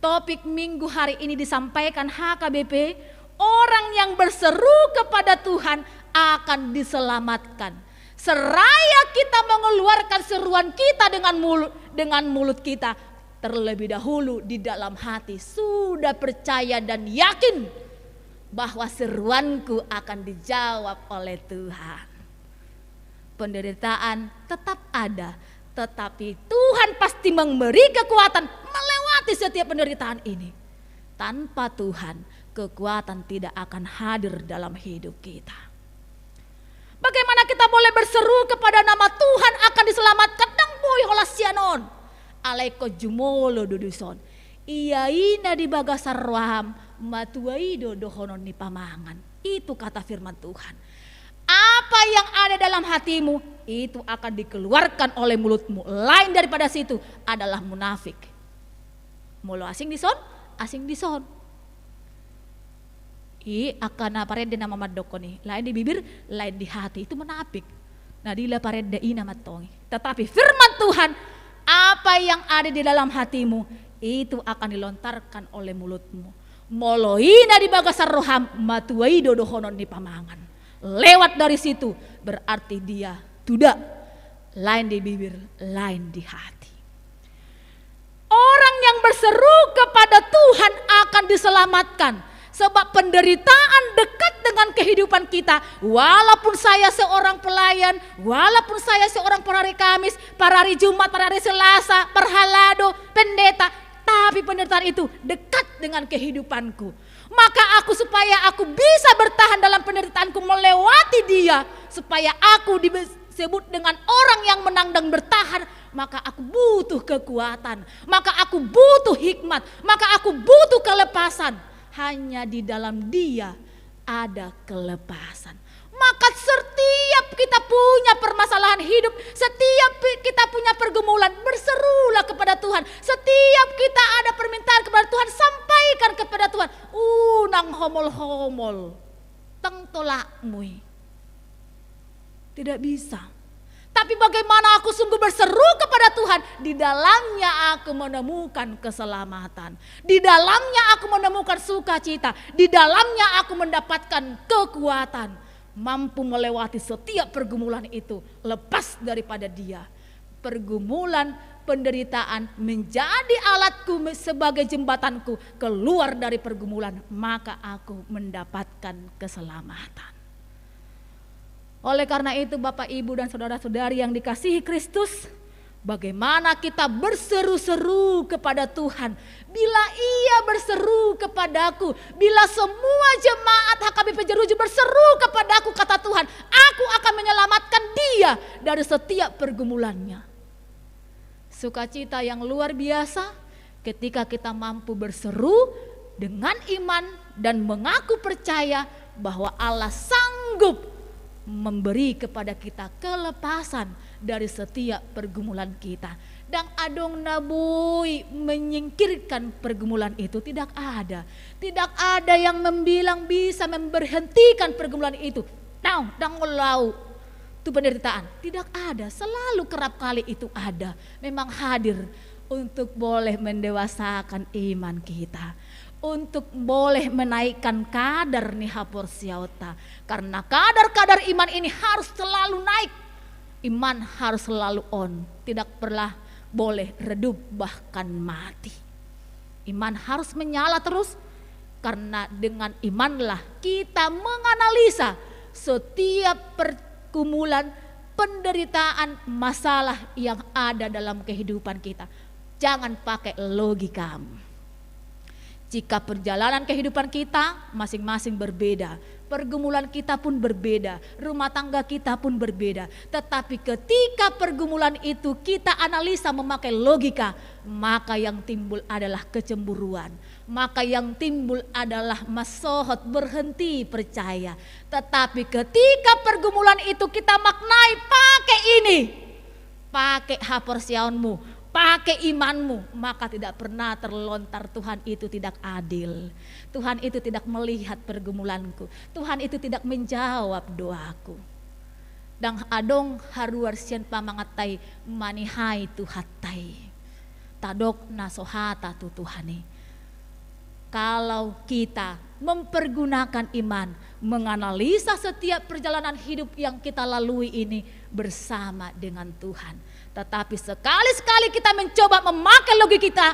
topik minggu hari ini disampaikan HKBP. Orang yang berseru kepada Tuhan akan diselamatkan. Seraya kita mengeluarkan seruan kita dengan mulut kita, terlebih dahulu di dalam hati sudah percaya dan yakin bahwa seruanku akan dijawab oleh Tuhan. Penderitaan tetap ada, tetapi Tuhan pasti memberi kekuatan melewati setiap penderitaan ini. Tanpa Tuhan, kekuatan tidak akan hadir dalam hidup kita. Bagaimana kita boleh berseru kepada nama Tuhan akan diselamatkan? Dang boy holasianon alaiko jumolo duduson iya ina di bagasar roham matuaido dohonon ni pamangan. Itu kata firman Tuhan. Apa yang ada dalam hatimu itu akan dikeluarkan oleh mulutmu. Lain daripada situ adalah munafik. Mulu asing dison, asing dison. Akana parede nama madokoni, lain di bibir, lain di hati, itu menapik. Nah dila parede ina matongi. Tetapi firman Tuhan, apa yang ada di dalam hatimu itu akan dilontarkan oleh mulutmu. Moloina di bagasar roham matuai dodohonon di pamangan. Lewat dari situ berarti dia tidak, lain di bibir, lain di hati. Orang yang berseru kepada Tuhan akan diselamatkan. Sebab penderitaan dekat dengan kehidupan kita. Walaupun saya seorang pelayan, walaupun saya seorang per hari Kamis, per hari Jumat, per hari Selasa, perhalado, pendeta, tapi penderitaan itu dekat dengan kehidupanku. Maka supaya aku bisa bertahan dalam penderitaanku, melewati dia, supaya aku disebut dengan orang yang menang dan bertahan, maka aku butuh kekuatan, maka aku butuh hikmat, maka aku butuh kelepasan. Hanya di dalam dia ada kelepasan. Maka setiap kita punya permasalahan hidup, setiap kita punya pergumulan, berserulah kepada Tuhan. Setiap kita ada permintaan kepada Tuhan, sampaikan kepada Tuhan. Nang homol-homol, teng tolakmu. Tidak bisa. Tapi bagaimana aku sungguh berseru kepada Tuhan, di dalamnya aku menemukan keselamatan. Di dalamnya aku menemukan sukacita. Di dalamnya aku mendapatkan kekuatan. Mampu melewati setiap pergumulan itu, lepas daripada dia. Pergumulan, penderitaan menjadi alatku sebagai jembatanku keluar dari pergumulan. Maka aku mendapatkan keselamatan. Oleh karena itu Bapak Ibu dan saudara-saudari yang dikasihi Kristus, bagaimana kita berseru-seru kepada Tuhan. Bila Ia berseru kepadaku, bila semua jemaat HKBP Jeruju berseru kepadaku, kata Tuhan, aku akan menyelamatkan dia dari setiap pergumulannya. Sukacita yang luar biasa ketika kita mampu berseru dengan iman dan mengaku percaya bahwa Allah sanggup memberi kepada kita kelepasan dari setiap pergumulan kita. Dan adong nabui menyingkirkan pergumulan itu tidak ada. Tidak ada yang membilang bisa memberhentikan pergumulan itu. Nah, dan ngelau itu penderitaan. Tidak ada, selalu kerap kali itu ada. Memang hadir untuk boleh mendewasakan iman kita. Untuk boleh menaikkan kadar nih hapor siauta. Karena kadar-kadar iman ini harus selalu naik. Iman harus selalu on. Tidak pernah boleh redup bahkan mati. Iman harus menyala terus. Karena dengan imanlah kita menganalisa setiap pergumulan, penderitaan, masalah yang ada dalam kehidupan kita. Jangan pakai logikamu. Jika perjalanan kehidupan kita masing-masing berbeda, pergumulan kita pun berbeda, rumah tangga kita pun berbeda. Tetapi ketika pergumulan itu kita analisa memakai logika, maka yang timbul adalah kecemburuan. Maka yang timbul adalah masohot, berhenti percaya. Tetapi ketika pergumulan itu kita maknai pakai ini, pakai hapor siaunmu, pakai imanmu, maka tidak pernah terlontar Tuhan itu tidak adil. Tuhan itu tidak melihat pergumulanku. Tuhan itu tidak menjawab doaku. Dan adong haruar sian pamangatai manihai tuhatai. Tadok nasohata tu Tuhani. Kalau kita mempergunakan iman, menganalisa setiap perjalanan hidup yang kita lalui ini bersama dengan Tuhan. Tetapi sekali-sekali kita mencoba memakai logika kita,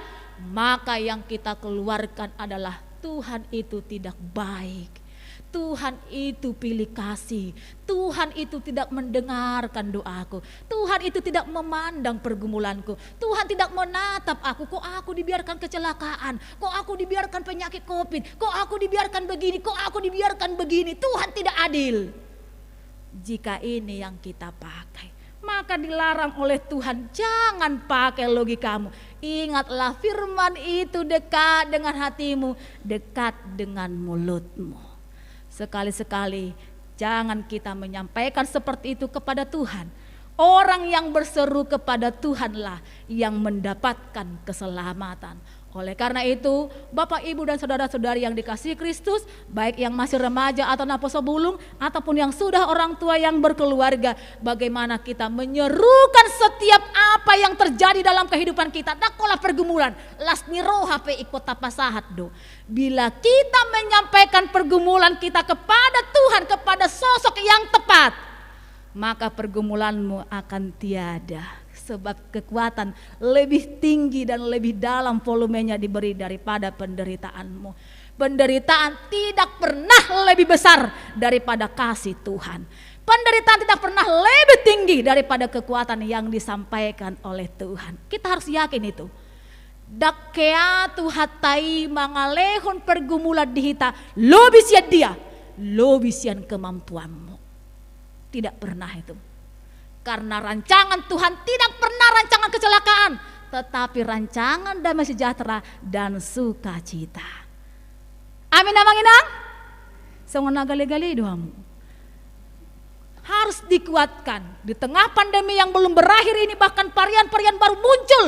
maka yang kita keluarkan adalah Tuhan itu tidak baik. Tuhan itu pilih kasih. Tuhan itu tidak mendengarkan doaku. Tuhan itu tidak memandang pergumulanku. Tuhan tidak menatap aku. Kok aku dibiarkan kecelakaan? Kok aku dibiarkan penyakit COVID? Kok aku dibiarkan begini? Kok aku dibiarkan begini? Tuhan tidak adil. Jika ini yang kita pakai, maka dilarang oleh Tuhan, jangan pakai logikamu. Ingatlah firman itu dekat dengan hatimu, dekat dengan mulutmu. Sekali-sekali jangan kita menyampaikan seperti itu kepada Tuhan. Orang yang berseru kepada Tuhanlah yang mendapatkan keselamatan. Oleh karena itu, Bapak, Ibu, dan saudara-saudari yang dikasihi Kristus, baik yang masih remaja atau naposo bulung, ataupun yang sudah orang tua yang berkeluarga, bagaimana kita menyerukan setiap apa yang terjadi dalam kehidupan kita. Dakola pergumulan, lasniro HP ikut tapasahat do. Bila kita menyampaikan pergumulan kita kepada Tuhan, kepada sosok yang tepat, maka pergumulanmu akan tiada. Sebab kekuatan lebih tinggi dan lebih dalam volumenya diberi daripada penderitaanmu. Penderitaan tidak pernah lebih besar daripada kasih Tuhan. Penderitaan tidak pernah lebih tinggi daripada kekuatan yang disampaikan oleh Tuhan. Kita harus yakin itu. Dakea tuhatai mangalehon pergumulan dihita, lo bisian dia, lo bisian kemampuanmu. Tidak pernah itu. Karena rancangan Tuhan tidak pernah rancangan kecelakaan, tetapi rancangan damai sejahtera dan sukacita. Amin amanginang. Semua gali-gali doamu. Harus dikuatkan di tengah pandemi yang belum berakhir ini, bahkan varian-varian baru muncul.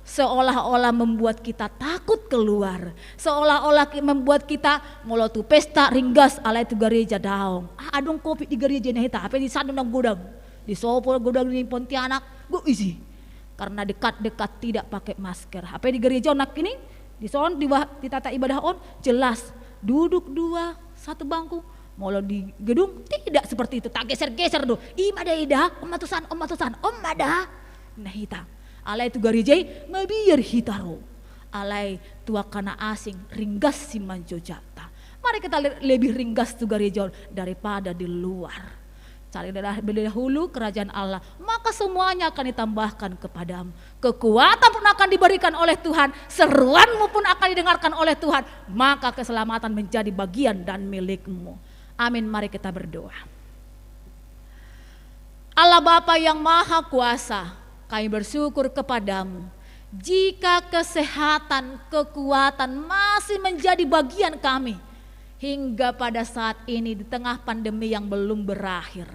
Seolah-olah membuat kita takut keluar, seolah-olah membuat kita molotu pesta ringgas ala itu gereja daong. Adong kopi di gereja nehita, apa di sana nang gudang. Di Sopol gudang di Pontianak, gue isi karena dekat-dekat tidak pakai masker. Apa di gereja nak ini di son di tata ibadah on jelas duduk 2 1 bangku. Molo di gedung tidak seperti itu, tak geser-geser do. Imada ida, om ada. Nah hita, alai itu gereja mabiar hitaro, alai tua kana asing ringgas si manjojata. Mari kita lebih ringgas tu gereja daripada di luar. Cari dahulu kerajaan Allah, maka semuanya akan ditambahkan kepadamu. Kekuatan pun akan diberikan oleh Tuhan, seruanmu pun akan didengarkan oleh Tuhan, maka keselamatan menjadi bagian dan milikmu. Amin, mari kita berdoa. Allah Bapa yang Maha Kuasa, kami bersyukur kepadamu. Jika kesehatan, kekuatan masih menjadi bagian kami, hingga pada saat ini di tengah pandemi yang belum berakhir.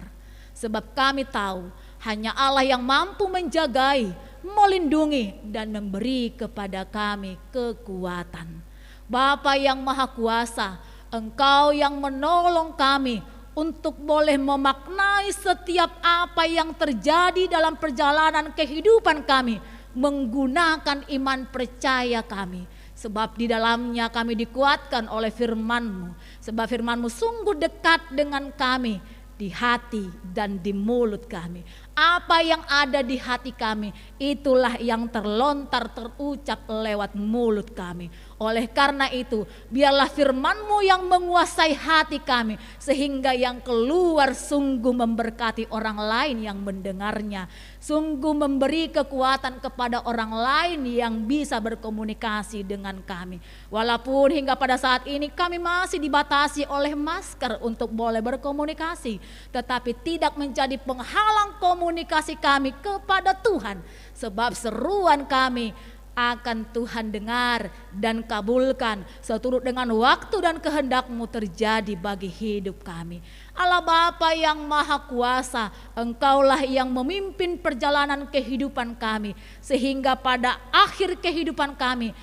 Sebab kami tahu hanya Allah yang mampu menjagai, melindungi dan memberi kepada kami kekuatan. Bapa yang Maha Kuasa, Engkau yang menolong kami untuk boleh memaknai setiap apa yang terjadi dalam perjalanan kehidupan kami menggunakan iman percaya kami. Sebab di dalamnya kami dikuatkan oleh firman-Mu. Sebab firman-Mu sungguh dekat dengan kami di hati dan di mulut kami. Apa yang ada di hati kami, itulah yang terlontar terucap lewat mulut kami. Oleh karena itu, biarlah firman-Mu yang menguasai hati kami, sehingga yang keluar sungguh memberkati orang lain yang mendengarnya. Sungguh memberi kekuatan kepada orang lain yang bisa berkomunikasi dengan kami. Walaupun hingga pada saat ini kami masih dibatasi oleh masker untuk boleh berkomunikasi, tetapi tidak menjadi penghalang komunikasi kami kepada Tuhan. Sebab seruan kami akan Tuhan dengar dan kabulkan seturut dengan waktu dan kehendak-Mu terjadi bagi hidup kami. Allah Bapa yang Maha Kuasa, Engkaulah yang memimpin perjalanan kehidupan kami, sehingga pada akhir kehidupan kami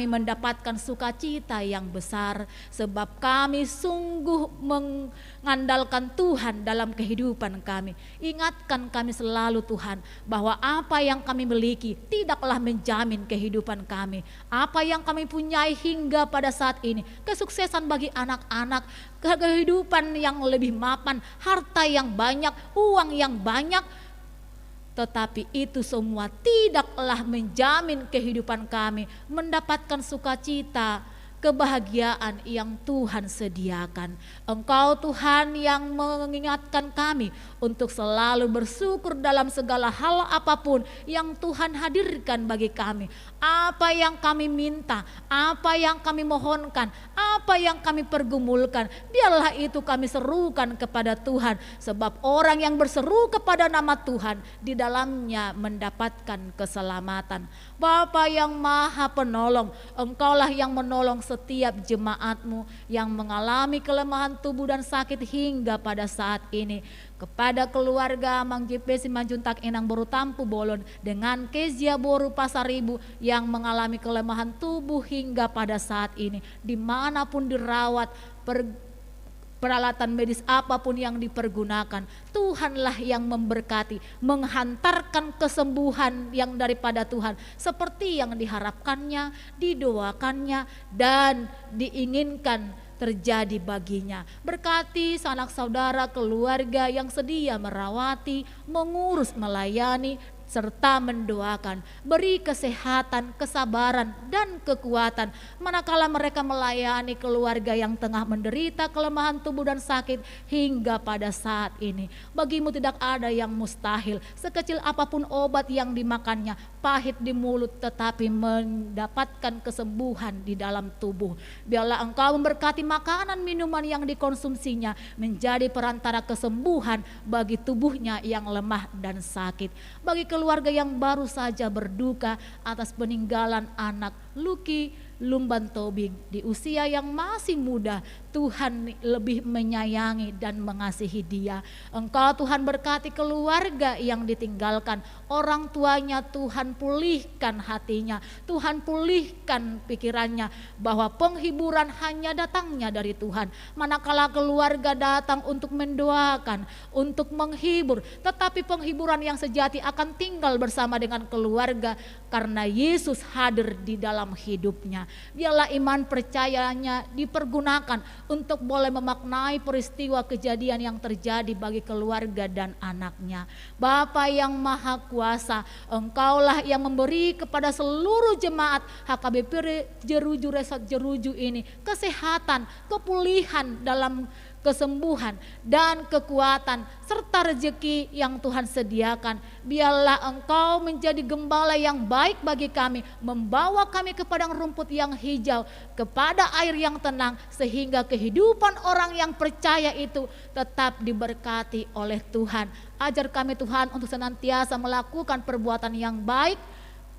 mendapatkan sukacita yang besar, sebab kami sungguh mengandalkan Tuhan dalam kehidupan kami. Ingatkan kami selalu Tuhan, bahwa apa yang kami miliki tidaklah menjamin kehidupan kami. Apa yang kami punyai hingga pada saat ini, kesuksesan bagi anak-anak, kehidupan yang lebih mapan, harta yang banyak, uang yang banyak, tetapi itu semua tidaklah menjamin kehidupan kami mendapatkan sukacita, kebahagiaan yang Tuhan sediakan. Engkau Tuhan yang mengingatkan kami untuk selalu bersyukur dalam segala hal apapun yang Tuhan hadirkan bagi kami. Apa yang kami minta, apa yang kami mohonkan, apa yang kami pergumulkan, biarlah itu kami serukan kepada Tuhan. Sebab orang yang berseru kepada nama Tuhan, di dalamnya mendapatkan keselamatan. Bapa yang Maha Penolong, Engkaulah yang menolong setiap jemaat-Mu yang mengalami kelemahan tubuh dan sakit hingga pada saat ini. Kepada keluarga Mang JP Simanjuntak Enang Boru Tampu Bolon dengan Kezia Boru Pasaribu yang mengalami kelemahan tubuh hingga pada saat ini, dimanapun dirawat, peralatan medis apapun yang dipergunakan, Tuhanlah yang memberkati, menghantarkan kesembuhan yang daripada Tuhan seperti yang diharapkannya, didoakannya dan diinginkan terjadi baginya. Berkati sanak saudara, keluarga yang sedia merawati, mengurus, melayani, serta mendoakan. Beri kesehatan, kesabaran, dan kekuatan manakala mereka melayani keluarga yang tengah menderita kelemahan tubuh dan sakit hingga pada saat ini. Bagimu tidak ada yang mustahil, sekecil apapun obat yang dimakannya, pahit di mulut tetapi mendapatkan kesembuhan di dalam tubuh. Biarlah Engkau memberkati makanan minuman yang dikonsumsinya menjadi perantara kesembuhan bagi tubuhnya yang lemah dan sakit. Bagi keluarga yang baru saja berduka atas peninggalan anak Luki Lumban Tobing di usia yang masih muda, Tuhan lebih menyayangi dan mengasihi dia. Engkau Tuhan berkati keluarga yang ditinggalkan, orang tuanya Tuhan pulihkan hatinya, Tuhan pulihkan pikirannya bahwa penghiburan hanya datangnya dari Tuhan. Manakala keluarga datang untuk mendoakan, untuk menghibur, tetapi penghiburan yang sejati akan tinggal bersama dengan keluarga karena Yesus hadir di dalam hidupnya. Biarlah iman percayanya dipergunakan untuk boleh memaknai peristiwa kejadian yang terjadi bagi keluarga dan anaknya. Bapa yang Maha Kuasa, Engkaulah yang memberi kepada seluruh jemaat HKBP Jeruju Resort Jeruju ini kesehatan, kepulihan dalam kesembuhan dan kekuatan serta rezeki yang Tuhan sediakan. Biarlah Engkau menjadi gembala yang baik bagi kami, membawa kami ke padang rumput yang hijau, kepada air yang tenang, sehingga kehidupan orang yang percaya itu tetap diberkati oleh Tuhan. Ajar kami Tuhan untuk senantiasa melakukan perbuatan yang baik,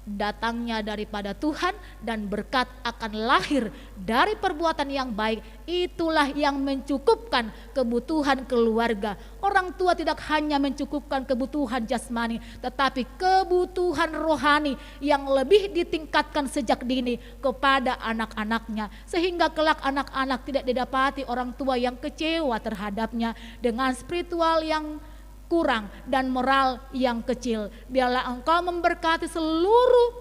datangnya daripada Tuhan, dan berkat akan lahir dari perbuatan yang baik. Itulah yang mencukupkan kebutuhan keluarga. Orang tua tidak hanya mencukupkan kebutuhan jasmani, tetapi kebutuhan rohani yang lebih ditingkatkan sejak dini kepada anak-anaknya, sehingga kelak anak-anak tidak didapati orang tua yang kecewa terhadapnya dengan spiritual yang kurang dan moral yang kecil. Biarlah Engkau memberkati seluruh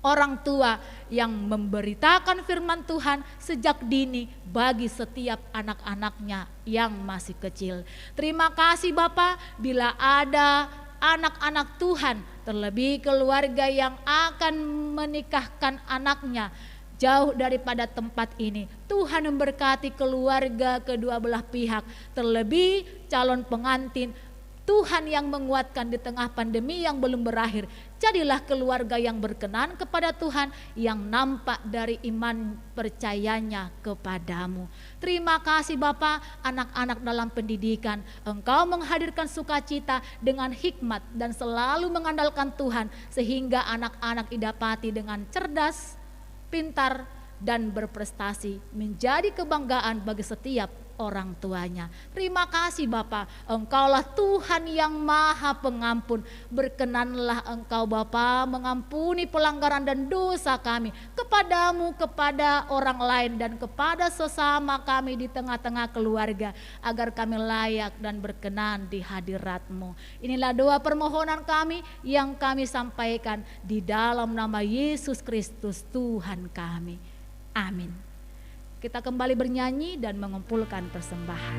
orang tua yang memberitakan firman Tuhan sejak dini bagi setiap anak-anaknya yang masih kecil. Terima kasih Bapa, bila ada anak-anak Tuhan, terlebih keluarga yang akan menikahkan anaknya jauh daripada tempat ini, Tuhan memberkati keluarga kedua belah pihak, terlebih calon pengantin. Tuhan yang menguatkan di tengah pandemi yang belum berakhir. Jadilah keluarga yang berkenan kepada Tuhan, yang nampak dari iman percayanya kepadamu. Terima kasih Bapa, anak-anak dalam pendidikan, Engkau menghadirkan sukacita dengan hikmat dan selalu mengandalkan Tuhan, sehingga anak-anak didapati dengan cerdas, pintar, dan berprestasi, menjadi kebanggaan bagi setiap orang tuanya. Terima kasih Bapa, Engkaulah Tuhan yang Maha Pengampun. Berkenanlah Engkau Bapa mengampuni pelanggaran dan dosa kami kepadamu, kepada orang lain, dan kepada sesama kami di tengah-tengah keluarga, agar kami layak dan berkenan di hadirat-Mu. Inilah doa permohonan kami yang kami sampaikan di dalam nama Yesus Kristus Tuhan kami. Amin. Kita kembali bernyanyi dan mengumpulkan persembahan.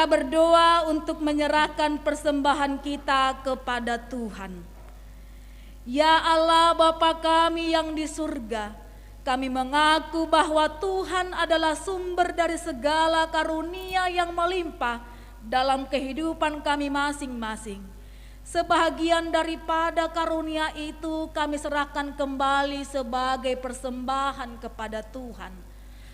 Kita berdoa untuk menyerahkan persembahan kita kepada Tuhan. Ya Allah Bapa kami yang di surga, kami mengaku bahwa Tuhan adalah sumber dari segala karunia yang melimpah dalam kehidupan kami masing-masing. Sebahagian daripada karunia itu kami serahkan kembali sebagai persembahan kepada Tuhan.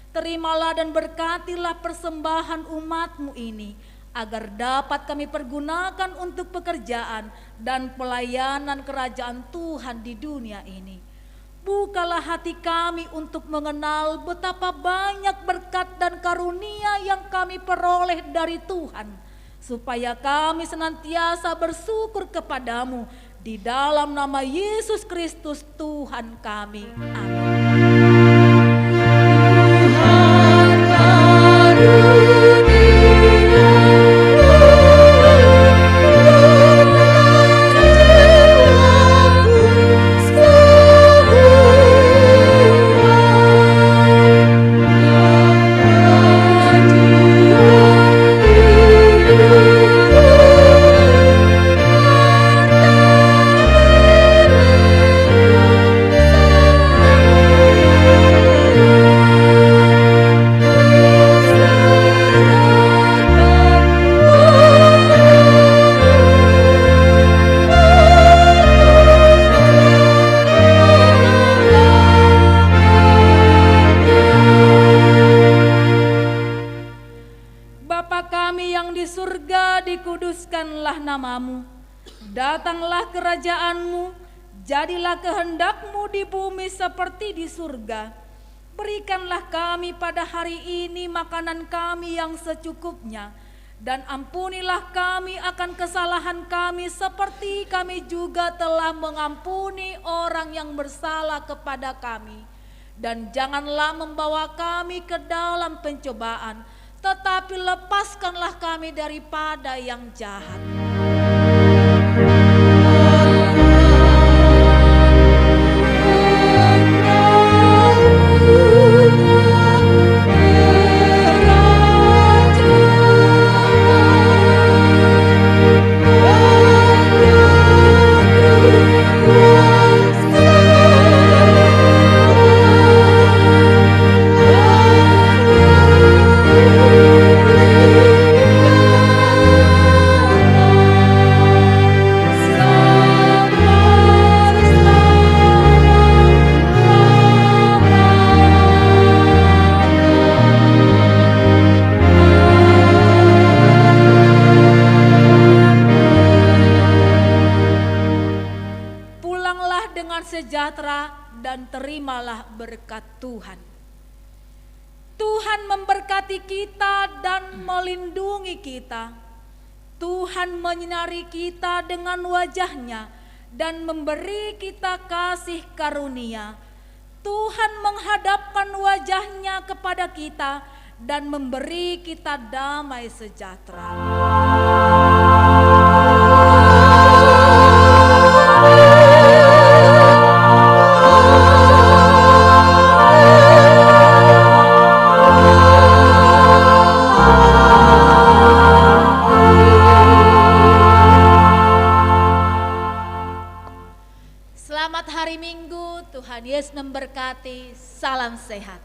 Terimalah dan berkatilah persembahan umat-Mu ini, agar dapat kami pergunakan untuk pekerjaan dan pelayanan kerajaan Tuhan di dunia ini. Bukalah hati kami untuk mengenal betapa banyak berkat dan karunia yang kami peroleh dari Tuhan, supaya kami senantiasa bersyukur kepadamu di dalam nama Yesus Kristus Tuhan kami. Amin. Dikuduskanlah namamu, datanglah kerajaan-Mu, jadilah kehendak-Mu di bumi seperti di surga. Berikanlah kami pada hari ini makanan kami yang secukupnya, dan ampunilah kami akan kesalahan kami seperti kami juga telah mengampuni orang yang bersalah kepada kami. Dan janganlah membawa kami ke dalam pencobaan, tetapi lepaskanlah kami daripada yang jahat. Sejahtera dan terimalah berkat Tuhan. Tuhan memberkati kita dan melindungi kita. Tuhan menyinari kita dengan wajah-Nya dan memberi kita kasih karunia. Tuhan menghadapkan wajah-Nya kepada kita dan memberi kita damai sejahtera. Selamat hari Minggu, Tuhan Yesus memberkati, salam sehat.